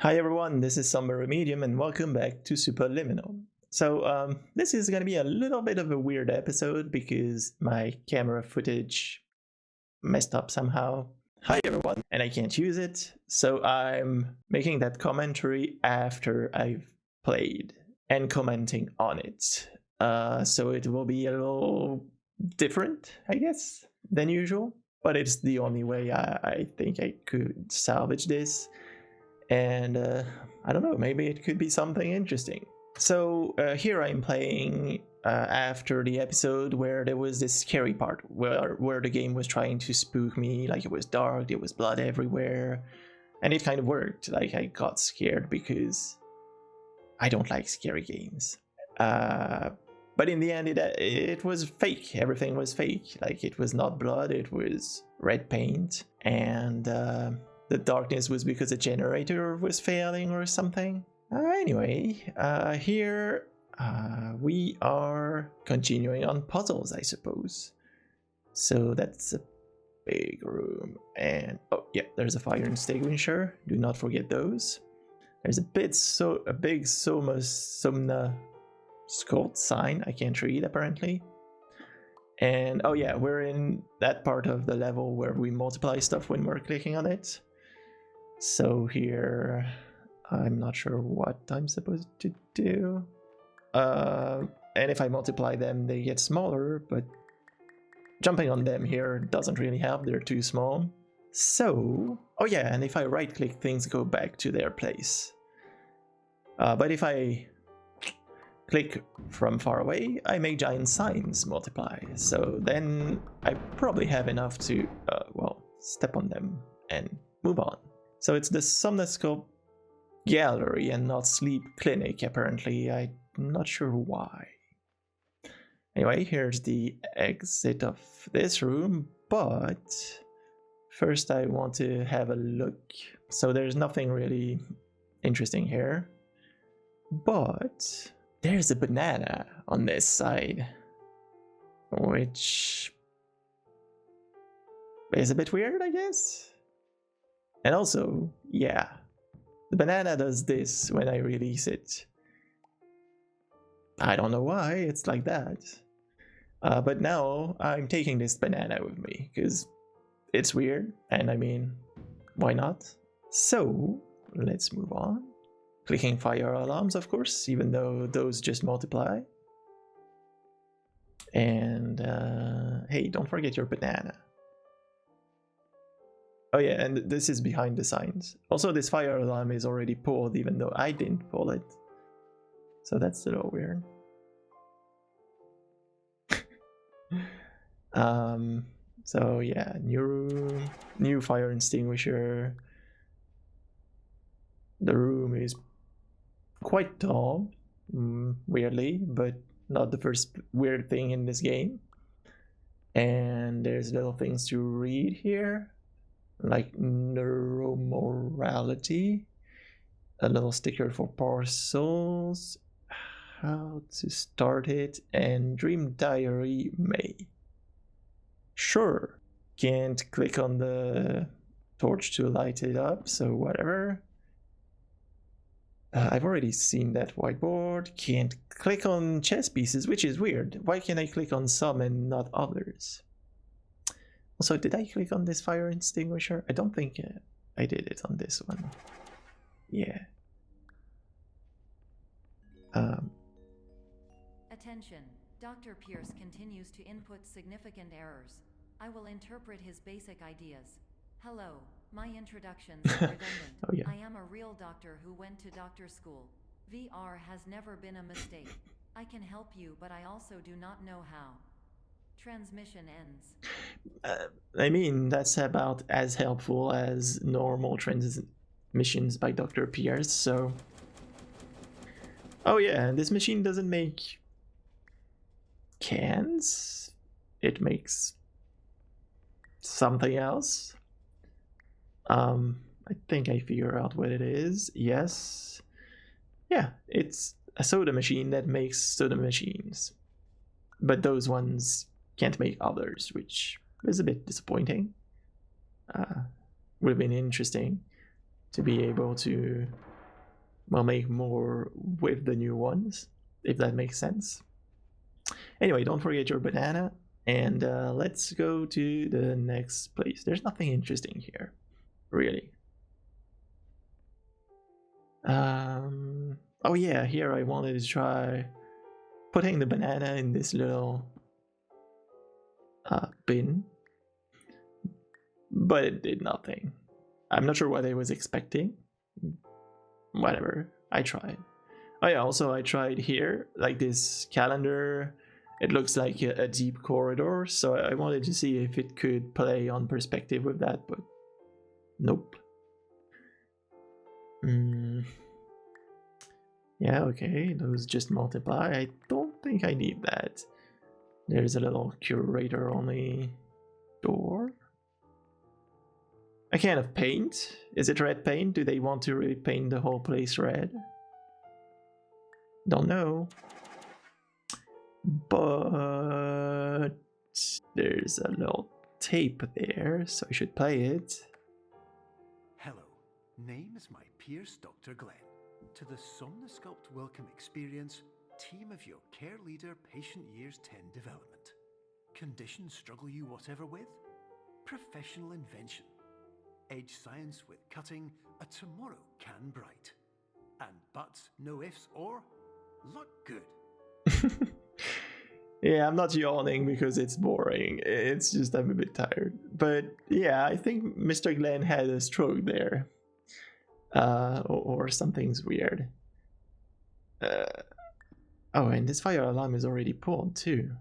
Hi everyone, this is Somber Remedyum and welcome back to Superliminal. So this is gonna be a little bit of a weird episode because my camera footage messed up somehow. Hi everyone, and I can't use it, so I'm making that commentary after I've played and commenting on it. So it will be a little different, I guess, than usual, but it's the only way I think I could salvage this. And I don't know, maybe it could be something interesting. So here I'm playing after the episode where there was this scary part where the game was trying to spook me, like it was dark, there was blood everywhere, and it kind of worked. Like I got scared because I don't like scary games. But in the end, it was fake. Everything was fake. Like it was not blood, it was red paint, and the darkness was because the generator was failing or something. Anyway, here we are continuing on puzzles, I suppose. So that's a big room, and oh yeah, there's a fire extinguisher. Do not forget those. There's a big Somna Scold sign I can't read apparently. And oh yeah, we're in that part of the level where we multiply stuff when we're clicking on it. So here, I'm not sure what I'm supposed to do. And if I multiply them, they get smaller, but jumping on them here doesn't really help, they're too small. So, oh yeah, and if I right click, things go back to their place. But if I click from far away, I make giant signs multiply. So then I probably have enough to, well, step on them and move on. So it's the Somnoscope Gallery and not Sleep Clinic, apparently. I'm not sure why. Anyway, here's the exit of this room, but first I want to have a look. So there's nothing really interesting here, but there's a banana on this side, which is a bit weird, I guess. And also, yeah, the banana does this when I release it. I don't know why it's like that. But now I'm taking this banana with me because it's weird, and I mean, why not? So let's move on. Clicking fire alarms, of course, even though those just multiply. And hey, don't forget your banana. Oh yeah, and this is behind the signs. Also, this fire alarm is already pulled, even though I didn't pull it. So that's a little weird. So yeah, new room, new fire extinguisher. The room is quite tall, weirdly, but not the first weird thing in this game. And there's little things to read here, like neuromorality, a little sticker for parcels, how to start it, and dream diary May. Sure, can't click on the torch to light it up, so whatever. I've already seen that whiteboard. Can't click on chess pieces, which is weird. Why can I click on some and not others? Also, did I click on this fire extinguisher? I don't think I did it on this one. Yeah. Attention. Dr. Pierce continues to input significant errors. I will interpret his basic ideas. Hello. My introductions are redundant. Oh, yeah. I am a real doctor who went to doctor school. VR has never been a mistake. I can help you, but I also do not know how. Transmission ends. I mean, that's about as helpful as normal transmissions by Dr. Pierce, so... Oh yeah, this machine doesn't make cans. It makes something else. I think I figure out what it is. Yes. Yeah, it's a soda machine that makes soda machines. But those ones can't make others, which is a bit disappointing. Would have been interesting to be able to we'll make more with the new ones, if that makes sense. Anyway, don't forget your banana, and let's go to the next place. There's nothing interesting here, really. Oh yeah, here I wanted to try putting the banana in this little bin, but it did nothing. I'm not sure what I was expecting. Whatever, I tried. Oh yeah, also I tried here, like this calendar. It looks like a deep corridor, so I wanted to see if it could play on perspective with that, but nope. Yeah, okay, those just multiply. I don't think I need that. There's a little curator only door. A can of paint. Is it red paint? Do they want to really paint the whole place red? Don't know. But there's a little tape there, so I should play it. Hello, name is my Pierce Dr. Glenn. To the Somnosculpt Welcome Experience, team of your care leader patient years 10 development. Conditions struggle you whatever with? Professional invention. Edge science with cutting, a tomorrow can bright. And buts, no ifs or look good. Yeah, I'm not yawning because it's boring. It's just I'm a bit tired. But yeah, I think Mr. Glenn had a stroke there. Or something's weird. Oh, and this fire alarm is already pulled too.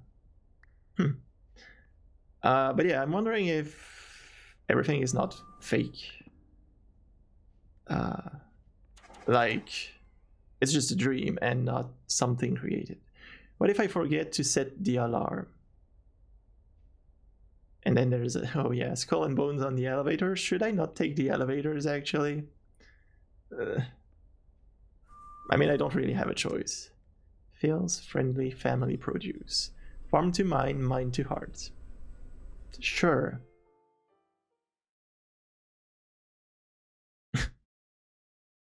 But yeah, I'm wondering if everything is not fake. Like, it's just a dream and not something created. What if I forget to set the alarm? And then there's a, oh yeah, skull and bones on the elevator. Should I not take the elevators actually? I mean, I don't really have a choice. Feels friendly family produce. Farm to mine, mine to heart. Sure.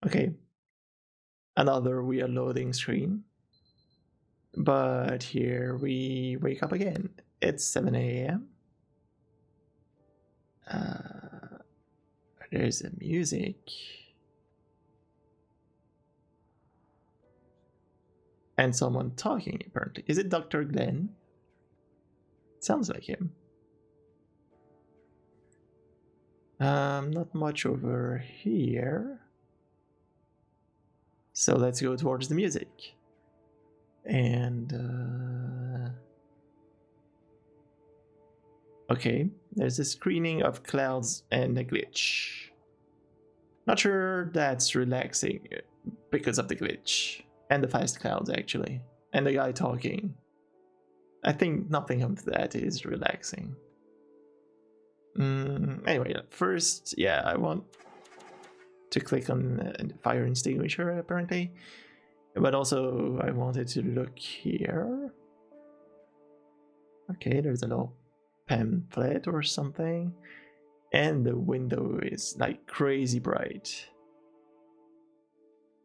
Okay. Another weird loading screen. But here we wake up again. It's 7 a.m. There's a music. And someone talking, apparently. Is it Dr. Glenn? Sounds like him. Not much over here. So let's go towards the music. And okay, there's a screening of clouds and a glitch. Not sure that's relaxing because of the glitch and the fast clouds actually, and the guy talking. I think nothing of that is relaxing. Anyway, first, yeah, I want to click on the fire extinguisher apparently, but also I wanted to look here. Okay, there's a little pamphlet or something, and the window is like crazy bright.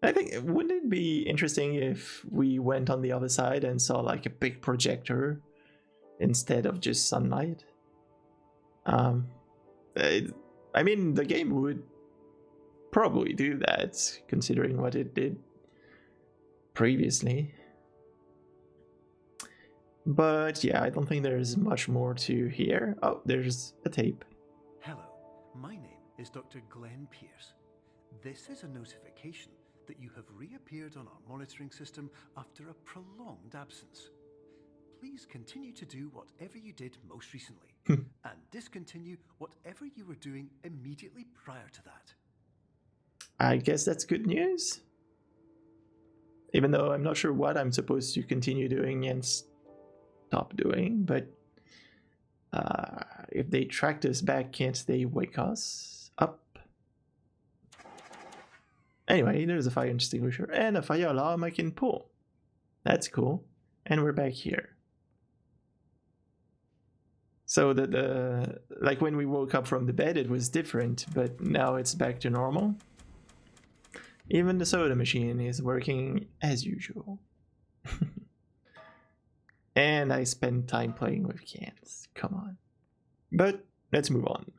I think, wouldn't it be interesting if we went on the other side and saw like a big projector instead of just sunlight? I mean, the game would probably do that, considering what it did previously. But yeah, I don't think there's much more to hear. Oh, there's a tape. Hello, my name is Dr. Glenn Pierce. This is a notification that you have reappeared on our monitoring system after a prolonged absence. Please continue to do whatever you did most recently, and discontinue whatever you were doing immediately prior to that. I guess that's good news. Even though I'm not sure what I'm supposed to continue doing and stop doing, but if they tracked us back, can't they wake us up? Anyway, there's a fire extinguisher and a fire alarm I can pull. That's cool. And we're back here. So the like when we woke up from the bed, it was different, but now it's back to normal. Even the soda machine is working as usual. And I spend time playing with cans. Come on. But let's move on.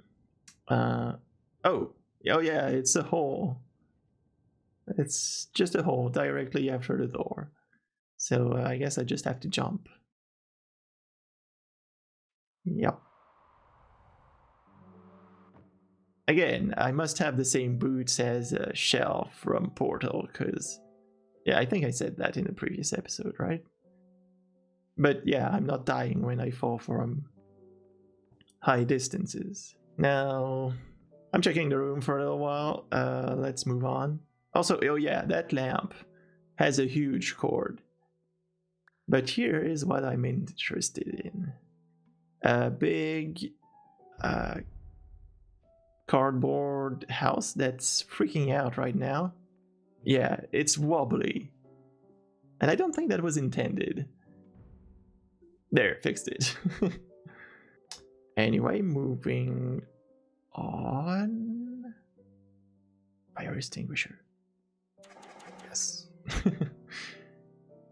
Oh yeah, it's a hole. It's just a hole directly after the door. So I guess I just have to jump. Yep. Again, I must have the same boots as Shell from Portal, because yeah, I think I said that in the previous episode, right? But yeah, I'm not dying when I fall from high distances. Now, I'm checking the room for a little while. Let's move on. Also, oh yeah, that lamp has a huge cord. But here is what I'm interested in. A big cardboard house that's freaking out right now. Yeah, it's wobbly. And I don't think that was intended. There, fixed it. Anyway, moving on. Fire extinguisher. Yes.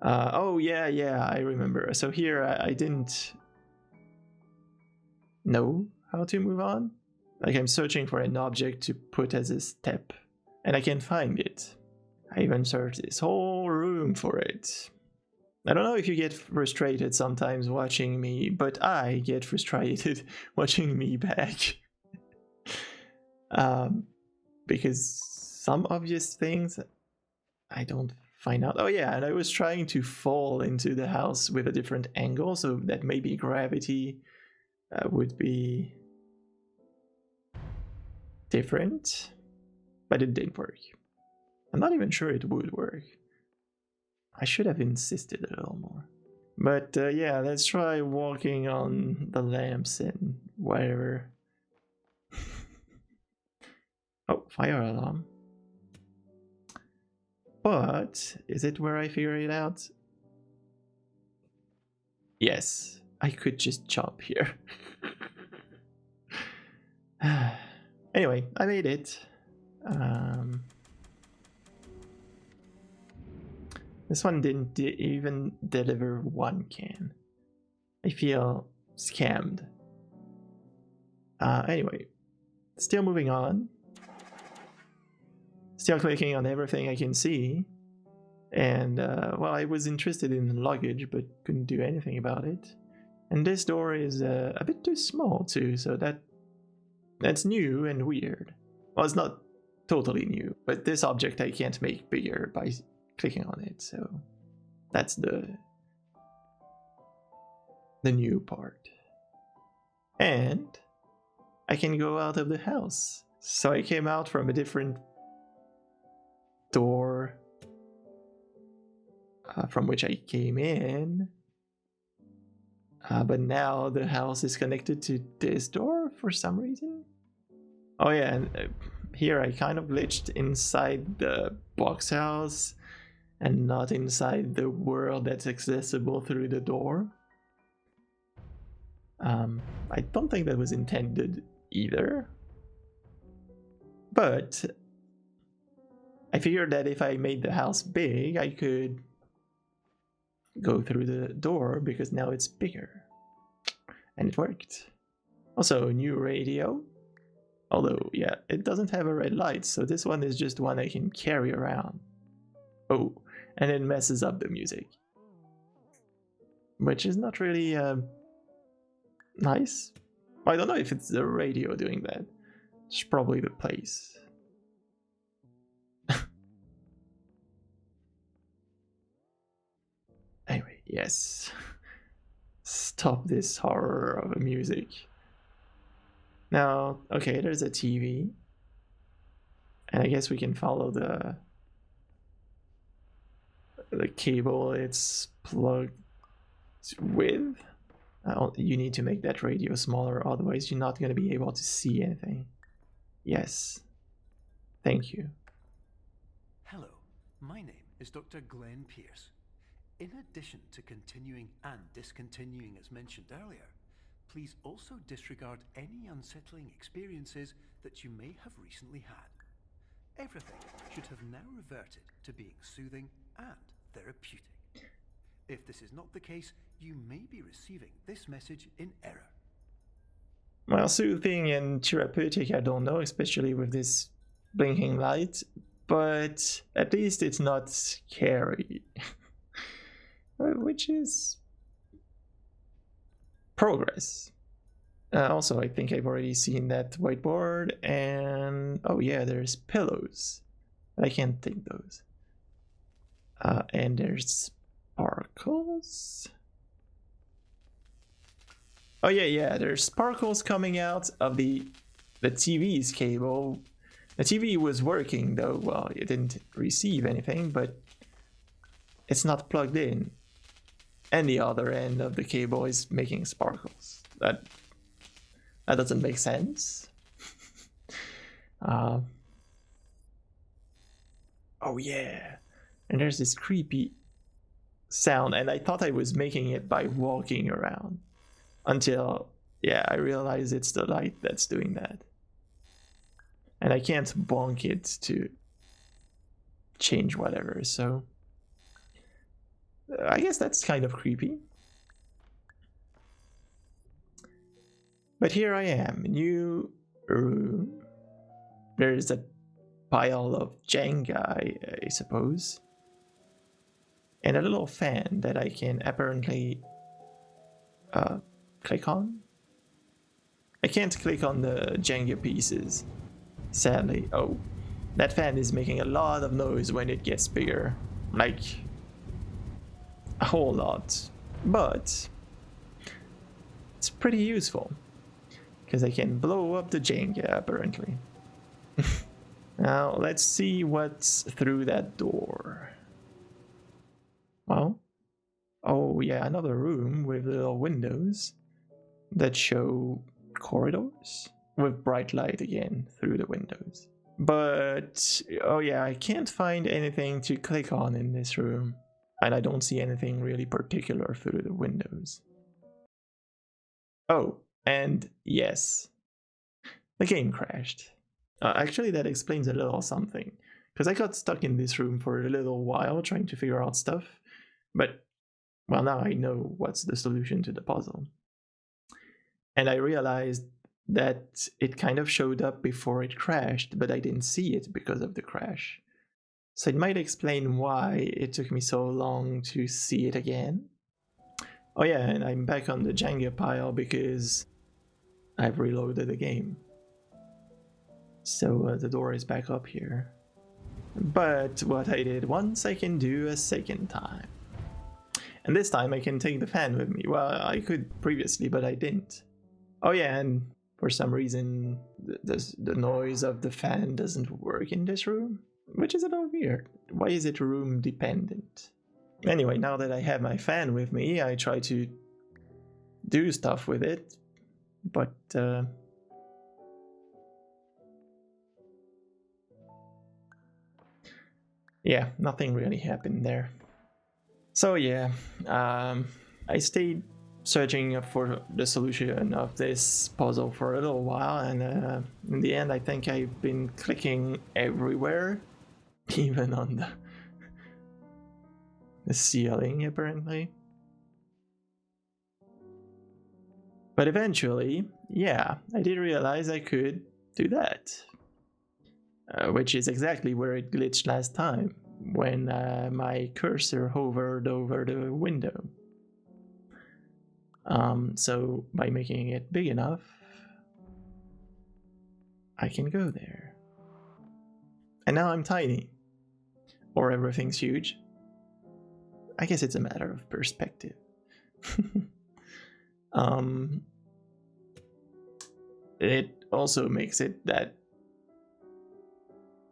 Oh, yeah, I remember. So here I didn't know how to move on. Like, I'm searching for an object to put as a step, and I can't find it. I even searched this whole room for it. I don't know if you get frustrated sometimes watching me, but I get frustrated watching me back. Because some obvious things I don't find out. Oh yeah, and I was trying to fall into the house with a different angle, so that maybe gravity would be different, but it didn't work. I'm not even sure it would work. I should have insisted a little more. But yeah, let's try walking on the lamps and whatever. Oh, fire alarm. But is it where I figure it out? Yes, I could just jump here. Anyway, I made it. This one didn't even deliver one can. I feel scammed. Anyway, still moving on. Still clicking on everything I can see. And, well, I was interested in luggage, but couldn't do anything about it. And this door is a bit too small, too, so that's new and weird. Well, it's not totally new, but this object I can't make bigger by clicking on it, so that's the new part. And I can go out of the house. So I came out from a different door from which I came in. But now the house is connected to this door for some reason. Oh yeah, and here I kind of glitched inside the box house and not inside the world that's accessible through the door. I don't think that was intended either. But I figured that if I made the house big, I could go through the door because now it's bigger. And it worked. Also, new radio. Although, yeah, it doesn't have a red light, so this one is just one I can carry around. Oh, and it messes up the music. Which is not really nice. I don't know if it's the radio doing that. It's probably the place. Anyway, yes. Stop this horror of music. Now, okay, there's a TV. And I guess we can follow the cable it's plugged with. You need to make that radio smaller, otherwise you're not going to be able to see anything. Yes. Thank you. Hello, my name is Dr. Glenn Pierce. In addition to continuing and discontinuing as mentioned earlier, please also disregard any unsettling experiences that you may have recently had. Everything should have now reverted to being soothing and therapeutic. If this is not the case, you may be receiving this message in error. Well, soothing and therapeutic, I don't know, especially with this blinking light, but at least it's not scary. Which is progress. Also, I think I've already seen that whiteboard, and oh yeah, there's pillows. I can't take those. And there's sparkles. Oh yeah, there's sparkles coming out of the TV's cable. The TV was working though. Well, it didn't receive anything, but it's not plugged in. And the other end of the cable is making sparkles. That doesn't make sense. Oh yeah, and there's this creepy sound, and I thought I was making it by walking around until, yeah, I realized it's the light that's doing that. And I can't bonk it to change whatever, so I guess that's kind of creepy. But here I am, new room. There's a pile of Jenga, I suppose. And a little fan that I can apparently click on. I can't click on the Jenga pieces, sadly. Oh, that fan is making a lot of noise when it gets bigger. Like, a whole lot. But it's pretty useful, because I can blow up the Jenga, apparently. Now, let's see what's through that door. Well, oh yeah, another room with little windows that show corridors with bright light again through the windows. But, oh yeah, I can't find anything to click on in this room. And I don't see anything really particular through the windows. Oh, and yes, the game crashed. Actually, that explains a little something, because I got stuck in this room for a little while trying to figure out stuff, but, well, now I know what's the solution to the puzzle. And I realized that it kind of showed up before it crashed, but I didn't see it because of the crash. So it might explain why it took me so long to see it again. Oh yeah, and I'm back on the Jenga pile because I've reloaded the game. So the door is back up here. But what I did once, I can do a second time. And this time I can take the fan with me. Well, I could previously, but I didn't. Oh yeah, and for some reason, the noise of the fan doesn't work in this room, which is a little weird. Why is it room dependent? Anyway, now that I have my fan with me, I try to do stuff with it, but yeah, nothing really happened there. So yeah, I stayed searching for the solution of this puzzle for a little while, and in the end I think I've been clicking everywhere, even on the ceiling apparently. But eventually, yeah, I did realize I could do that. Which is exactly where it glitched last time, when my cursor hovered over the window. So by making it big enough, I can go there. And now I'm tiny. Or everything's huge. I guess it's a matter of perspective. It also makes it that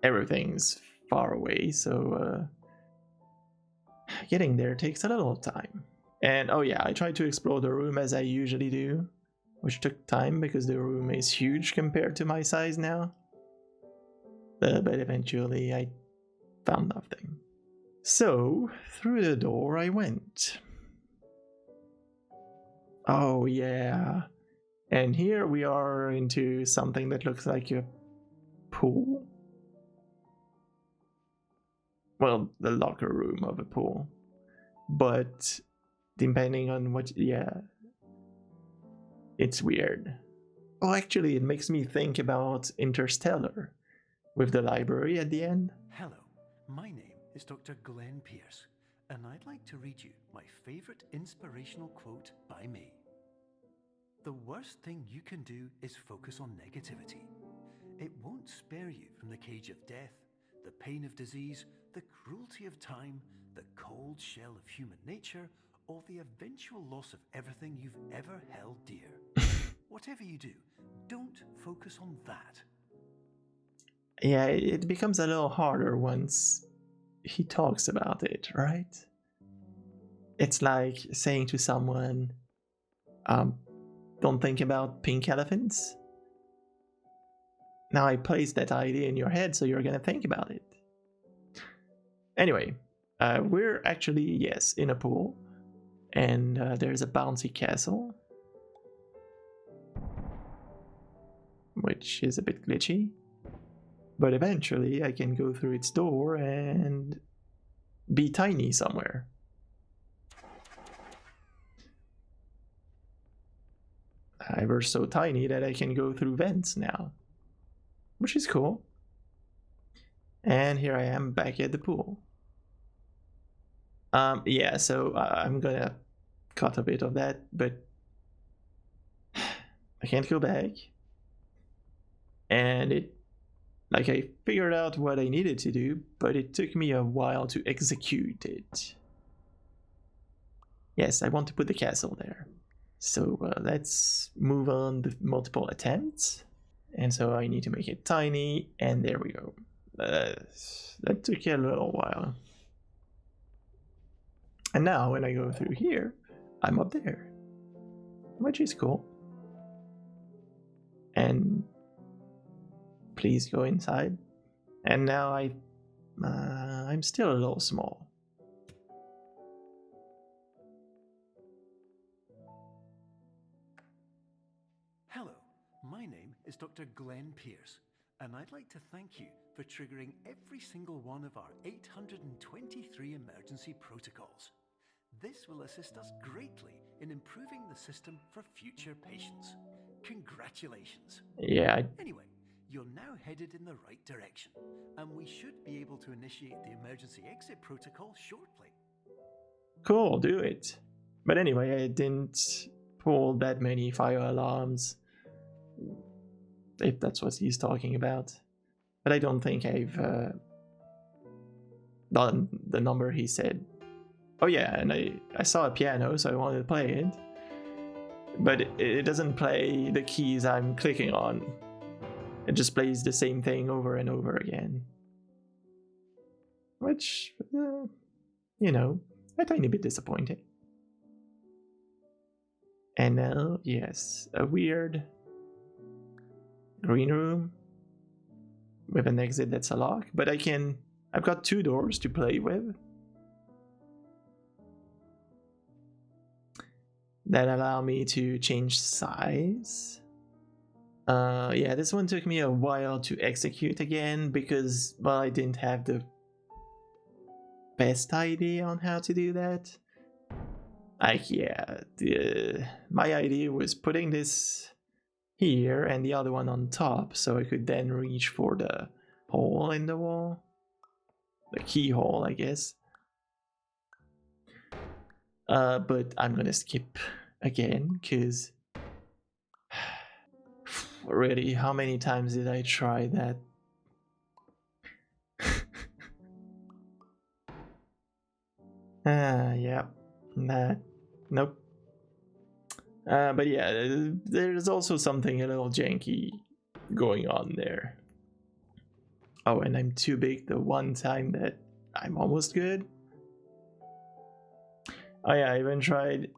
everything's far away, so getting there takes a little time. And oh yeah, I tried to explore the room as I usually do, which took time because the room is huge compared to my size now. But eventually I found nothing. So, through the door I went. Oh yeah. And here we are into something that looks like a pool. well, the locker room of a pool. But depending on what, yeah, it's weird. Oh, actually, it makes me think about Interstellar with the library at the end. Hello, my name is Dr. Glenn Pierce, and I'd like to read you my favorite inspirational quote by me. The worst thing you can do is focus on negativity. It won't spare you from the cage of death, the pain of disease, the cruelty of time, the cold shell of human nature, or the eventual loss of everything you've ever held dear. Whatever you do, don't focus on that. Yeah, it becomes a little harder once he talks about it, right? It's like saying to someone, don't think about pink elephants. Now I placed that idea in your head, so you're gonna think about it. Anyway, we're actually, yes, in a pool, and there's a bouncy castle, which is a bit glitchy, but eventually I can go through its door and be tiny somewhere. Ever so tiny that I can go through vents now, which is cool. And here I am back at the pool. Yeah, so I'm gonna cut a bit of that, but I can't go back. And I figured out what I needed to do, but it took me a while to execute it. Yes, I want to put the castle there. So let's move on the multiple attempts. And so I need to make it tiny, and there we go. That took a little while. And now when I go through here, I'm up there, which is cool. And please go inside. And now I'm still a little small. Hello, my name is Dr. Glenn Pierce, and I'd like to thank you for triggering every single one of our 823 emergency protocols. This will assist us greatly in improving the system for future patients. Congratulations. Yeah. Anyway, you're now headed in the right direction, and we should be able to initiate the emergency exit protocol shortly. Cool, do it. But anyway, I didn't pull that many fire alarms, if that's what he's talking about. But I don't think I've done the number he said. Oh yeah, and I saw a piano, so I wanted to play it. But it doesn't play the keys I'm clicking on. It just plays the same thing over and over again. Which, you know, a tiny bit disappointing. And now, yes, a weird green room with an exit that's a lock, but I've got 2 doors to play with that allow me to change size. Yeah, this one took me a while to execute again because, well, I didn't have the best idea on how to do that. My idea was putting this here and the other one on top so I could then reach for the hole in the wall. The keyhole, I guess. But I'm gonna skip again, because already, how many times did I try that? Yeah. Nah. Nope. But yeah, there's also something a little janky going on there. Oh, and I'm too big the one time that I'm almost good. Oh yeah, I even tried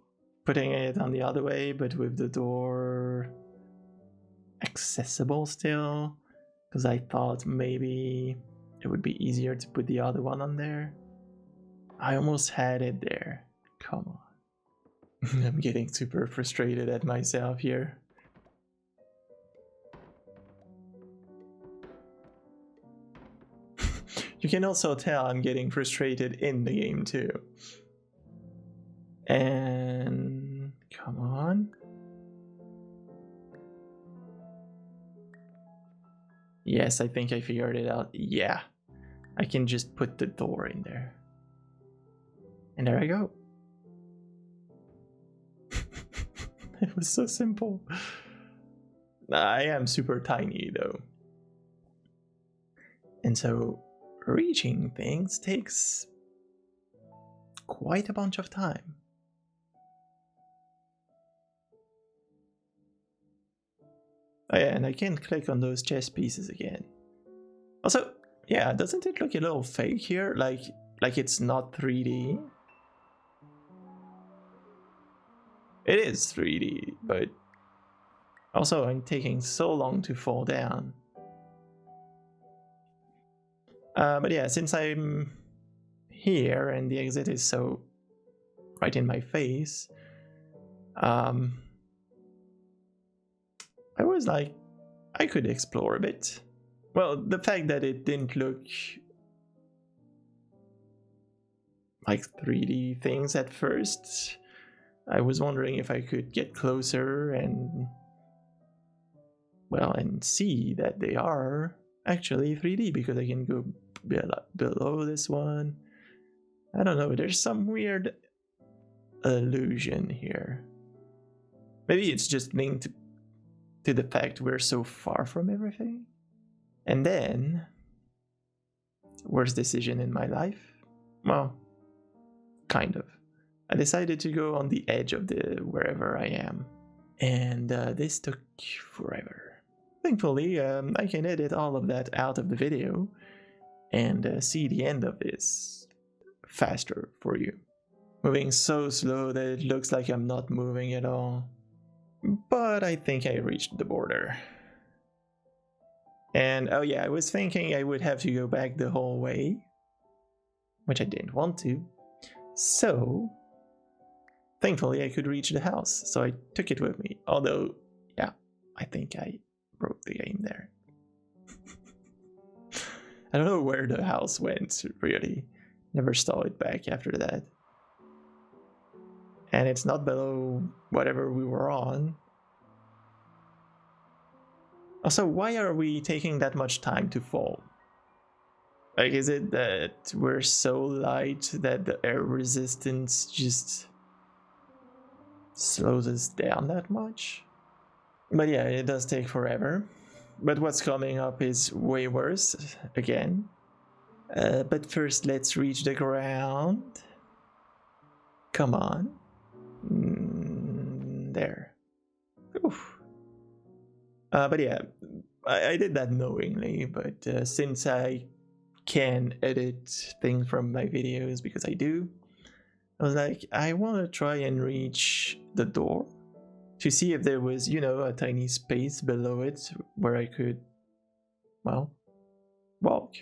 putting it on the other way, but with the door accessible still, because I thought maybe it would be easier to put the other one on there. I almost had it there. Come on. I'm getting super frustrated at myself here. You can also tell I'm getting frustrated in the game too. And come on. Yes, I think I figured it out. Yeah, I can just put the door in there. And there I go. It was so simple. I am super tiny though. And so reaching things takes quite a bunch of time. Oh yeah, and I can click on those chess pieces again. Also, yeah, doesn't it look a little fake here? Like it's not 3D? It is 3D, but also I'm taking so long to fall down. But yeah, since I'm here and the exit is so right in my face, I was like, I could explore a bit. Well, the fact that it didn't look like 3D things at first, I was wondering if I could get closer and, well, and see that they are actually 3D, because I can go below this one. I don't know, there's some weird illusion here. Maybe it's just linked to the fact we're so far from everything. And then, worst decision in my life? Well, kind of. I decided to go on the edge of the wherever I am. And this took forever. Thankfully, I can edit all of that out of the video and see the end of this faster for you. Moving so slow that it looks like I'm not moving at all. But I think I reached the border. And oh yeah, I was thinking I would have to go back the whole way, which I didn't want to. So, thankfully I could reach the house, so I took it with me. Although, yeah, I think I broke the game there. I don't know where the house went, really. Never saw it back after that. And it's not below whatever we were on. Also, why are we taking that much time to fall? Like, is it that we're so light that the air resistance just slows us down that much? But yeah, it does take forever. But what's coming up is way worse, again. But first, let's reach the ground. Come on. There. Oof. But yeah, I did that knowingly, but since I can edit things from my videos, because I do, I was like, I want to try and reach the door to see if there was, you know, a tiny space below it where I could, well, walk.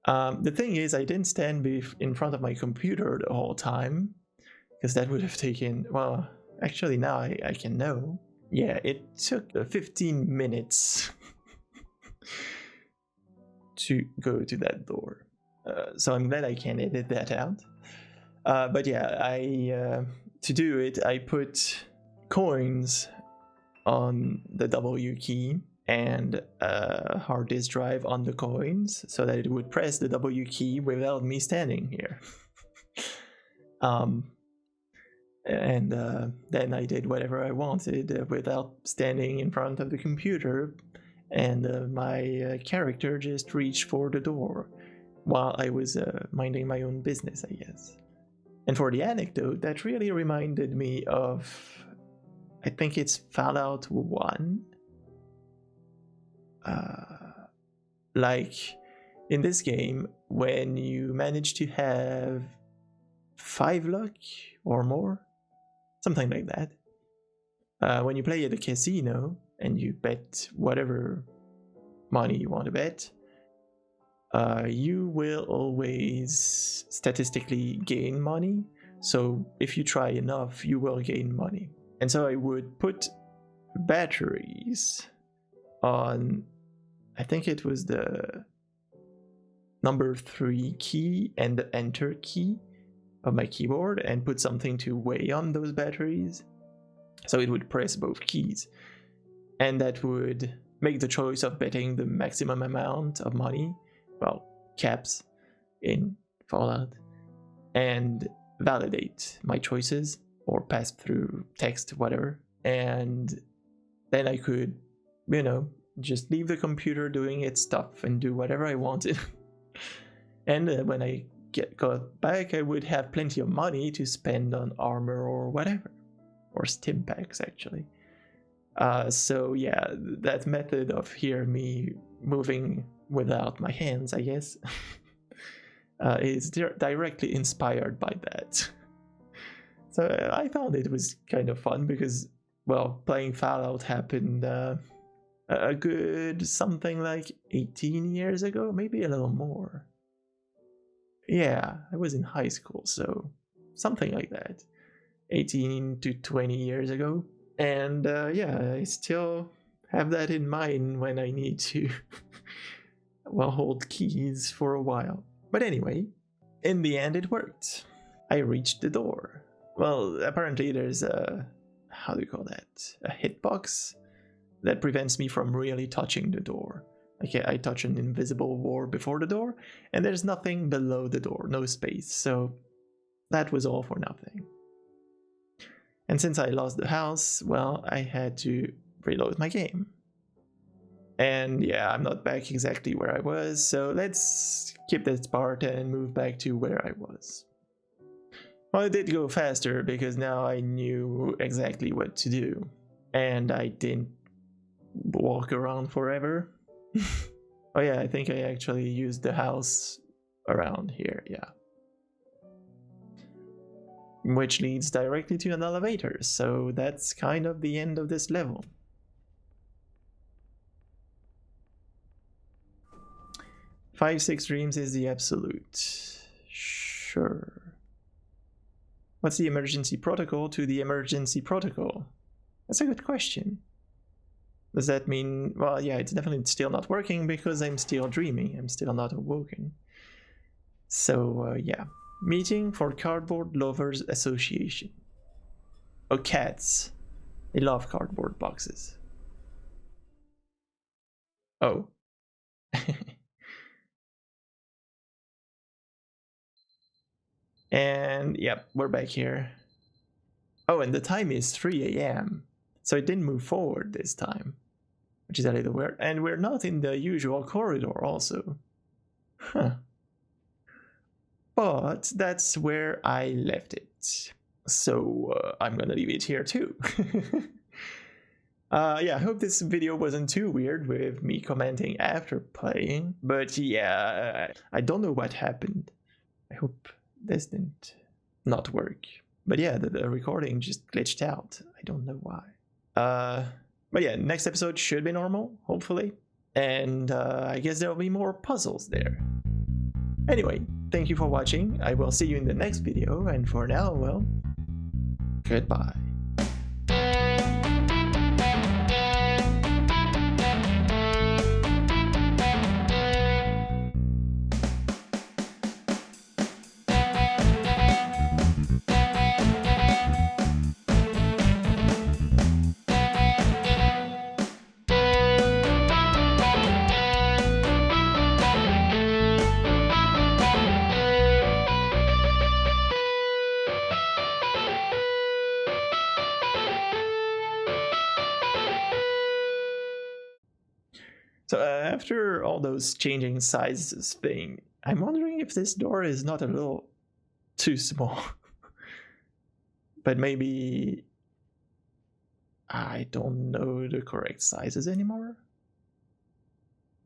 The thing is, I didn't stand in front of my computer the whole time, because that would have taken, well, actually now I can know. Yeah, it took 15 minutes to go to that door. So I'm glad I can edit that out. But yeah, to do it, I put coins on the W key and a hard disk drive on the coins so that it would press the W key without me standing here. And then I did whatever I wanted without standing in front of the computer, and my character just reached for the door while I was minding my own business, I guess. And for the anecdote, that really reminded me of, I think it's Fallout 1. Like, in this game, when you manage to have 5 luck or more, something like that, when you play at a casino and you bet whatever money you want to bet, you will always statistically gain money. So if you try enough, you will gain money. And so I would put batteries on, I think it was the number 3 key and the enter key of my keyboard and put something to weigh on those batteries. So it would press both keys. And that would make the choice of betting the maximum amount of money, well, caps in Fallout, and validate my choices or pass through text, whatever. And then I could, just leave the computer doing its stuff and do whatever I wanted. And when I got back, I would have plenty of money to spend on armor or whatever, or stim packs actually. So yeah, that method of me moving without my hands, I guess, is directly inspired by that. So I found it was kind of fun because, well, playing Fallout happened a good something like 18 years ago, maybe a little more. Yeah, I was in high school, so something like that. 18 to 20 years ago. And yeah, I still have that in mind when I need to hold keys for a while. But anyway, in the end it worked. I reached the door. Well, apparently there's a, how do you call that? A hitbox that prevents me from really touching the door. Okay, I touch an invisible wall before the door, and there's nothing below the door, no space, so that was all for nothing. And since I lost the house, well, I had to reload my game. And yeah, I'm not back exactly where I was, so let's skip this part and move back to where I was. Well, it did go faster because now I knew exactly what to do. And I didn't walk around forever. Oh yeah, I think I actually used the house around here, yeah. Which leads directly to an elevator, so that's kind of the end of this level. Five, 6 dreams is the absolute. Sure. What's the emergency protocol to the emergency protocol? That's a good question. Does that mean, well, yeah, it's definitely still not working because I'm still dreaming. I'm still not awoken. So, yeah. Meeting for Cardboard Lovers Association. Oh, cats. They love cardboard boxes. Oh. And, yep, we're back here. Oh, and the time is 3 a.m. So it didn't move forward this time, which is a little weird. And we're not in the usual corridor also. Huh. But that's where I left it. So I'm gonna leave it here too. Yeah, I hope this video wasn't too weird with me commenting after playing. But yeah, I don't know what happened. I hope this didn't not work. But yeah, the recording just glitched out. I don't know why. But yeah, next episode should be normal, hopefully. And I guess there'll be more puzzles there. Anyway, thank you for watching. I will see you in the next video. And for now, well, goodbye. So after all those changing sizes thing, I'm wondering if this door is not a little too small. But maybe I don't know the correct sizes anymore.